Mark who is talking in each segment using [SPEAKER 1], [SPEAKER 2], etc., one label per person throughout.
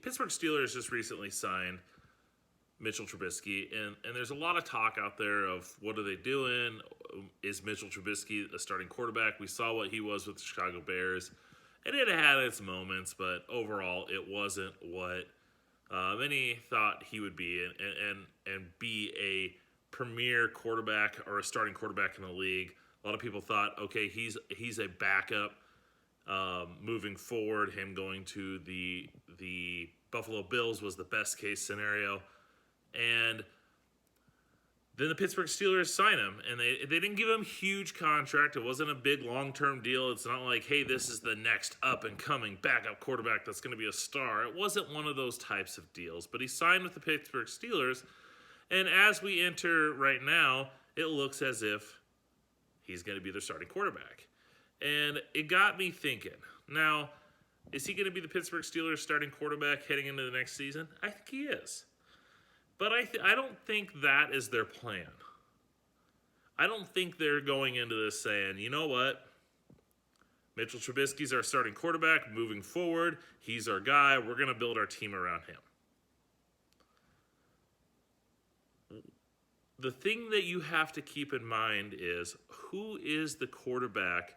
[SPEAKER 1] Pittsburgh Steelers just recently signed Mitchell Trubisky, and there's a lot of talk out there of what are they doing? Is Mitchell Trubisky a starting quarterback? We saw what he was with the Chicago Bears, and it had its moments, but overall it wasn't what many thought he would be, and be a premier quarterback or a starting quarterback in the league. A lot of people thought, okay, he's a backup moving forward. Him going to the Buffalo Bills was the best case scenario. And then the Pittsburgh Steelers sign him, and they didn't give him a huge contract. It wasn't a big long-term deal. It's not like, hey, this is the next up-and-coming backup quarterback that's going to be a star. It wasn't one of those types of deals. But he signed with the Pittsburgh Steelers, and as we enter right now, it looks as if he's going to be their starting quarterback. And it got me thinking. Now, is he going to be the Pittsburgh Steelers starting quarterback heading into the next season? I think he is. But I don't think that is their plan. I don't think they're going into this saying, you know what? Mitchell Trubisky's our starting quarterback moving forward. He's our guy. We're going to build our team around him. The thing that you have to keep in mind is who is the quarterback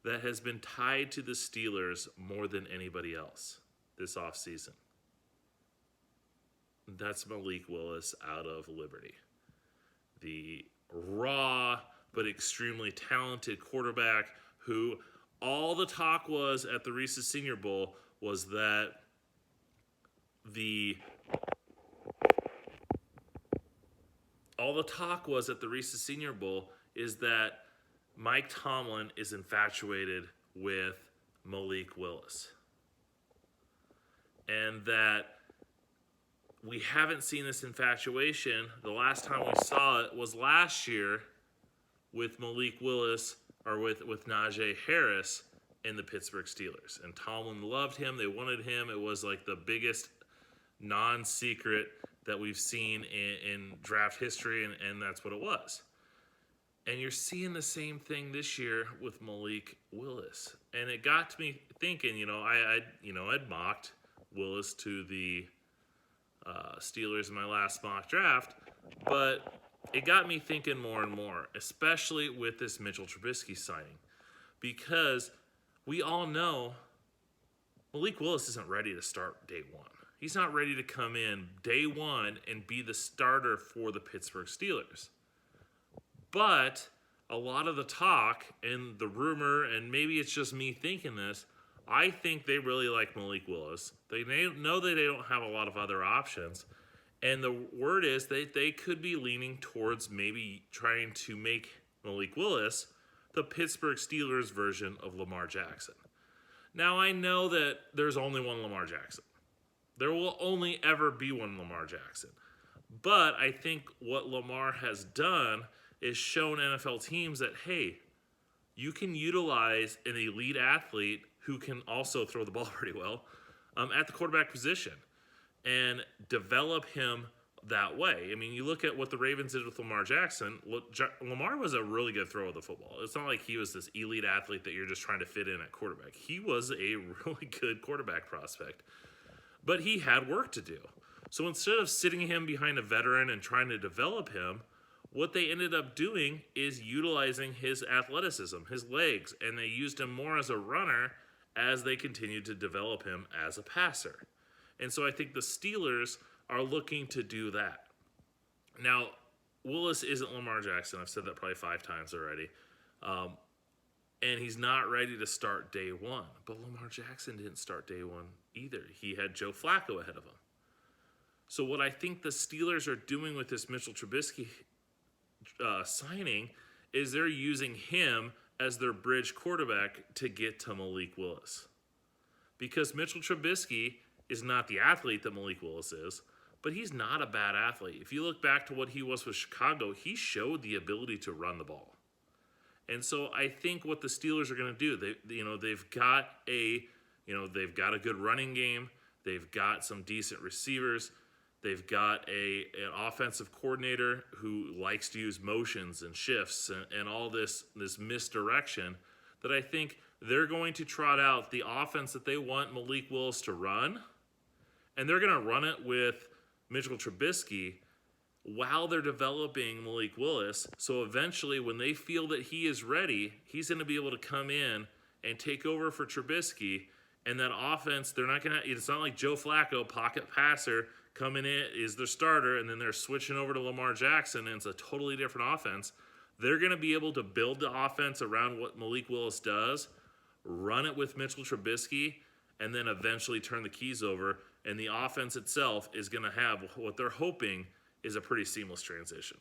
[SPEAKER 1] that has been tied to the Steelers more than anybody else this offseason? That's Malik Willis out of Liberty. The raw but extremely talented quarterback who all the talk was at the Reese's Senior Bowl was that is that Mike Tomlin is infatuated with Malik Willis. And that we haven't seen this infatuation. The last time we saw it was last year with Malik Willis or with Najee Harris in the Pittsburgh Steelers. And Tomlin loved him. They wanted him. It was like the biggest non-secret that we've seen in draft history, and that's what it was. And you're seeing the same thing this year with Malik Willis. And it got to me thinking, I'd mocked Willis to the Steelers in my last mock draft, but it got me thinking more and more, especially with this Mitchell Trubisky signing, because we all know Malik Willis isn't ready to start day one. He's not ready to come in day one and be the starter for the Pittsburgh Steelers. But a lot of the talk and the rumor, and maybe it's just me thinking this, I think they really like Malik Willis. They know that they don't have a lot of other options. And the word is that they could be leaning towards maybe trying to make Malik Willis the Pittsburgh Steelers version of Lamar Jackson. Now, I know that there's only one Lamar Jackson. There will only ever be one Lamar Jackson. But I think what Lamar has done is shown NFL teams that, hey, you can utilize an elite athlete who can also throw the ball pretty well at the quarterback position and develop him that way. I mean, you look at what the Ravens did with Lamar Jackson. Lamar was a really good thrower of the football. It's not like he was this elite athlete that you're just trying to fit in at quarterback. He was a really good quarterback prospect, but he had work to do. So instead of sitting him behind a veteran and trying to develop him, what they ended up doing is utilizing his athleticism, his legs, and they used him more as a runner as they continued to develop him as a passer. And so I think the Steelers are looking to do that. Now, Willis isn't Lamar Jackson. I've said that probably 5 times already. And he's not ready to start day one. But Lamar Jackson didn't start day one either. He had Joe Flacco ahead of him. So what I think the Steelers are doing with this Mitchell Trubisky signing is they're using him as their bridge quarterback to get to Malik Willis. Because Mitchell Trubisky is not the athlete that Malik Willis is, but he's not a bad athlete. If you look back to what he was with Chicago, he showed the ability to run the ball. And so I think what the Steelers are going to do, they've got a good running game, they've got some decent receivers, they've got an offensive coordinator who likes to use motions and shifts and all this misdirection, that I think they're going to trot out the offense that they want Malik Willis to run, and they're going to run it with Mitchell Trubisky while they're developing Malik Willis. So eventually, when they feel that he is ready, he's going to be able to come in and take over for Trubisky. And that offense, they're not going to, it's not like Joe Flacco, pocket passer, coming in is their starter, and then they're switching over to Lamar Jackson, and it's a totally different offense. They're going to be able to build the offense around what Malik Willis does, run it with Mitchell Trubisky, and then eventually turn the keys over. And the offense itself is going to have what they're hoping is a pretty seamless transition.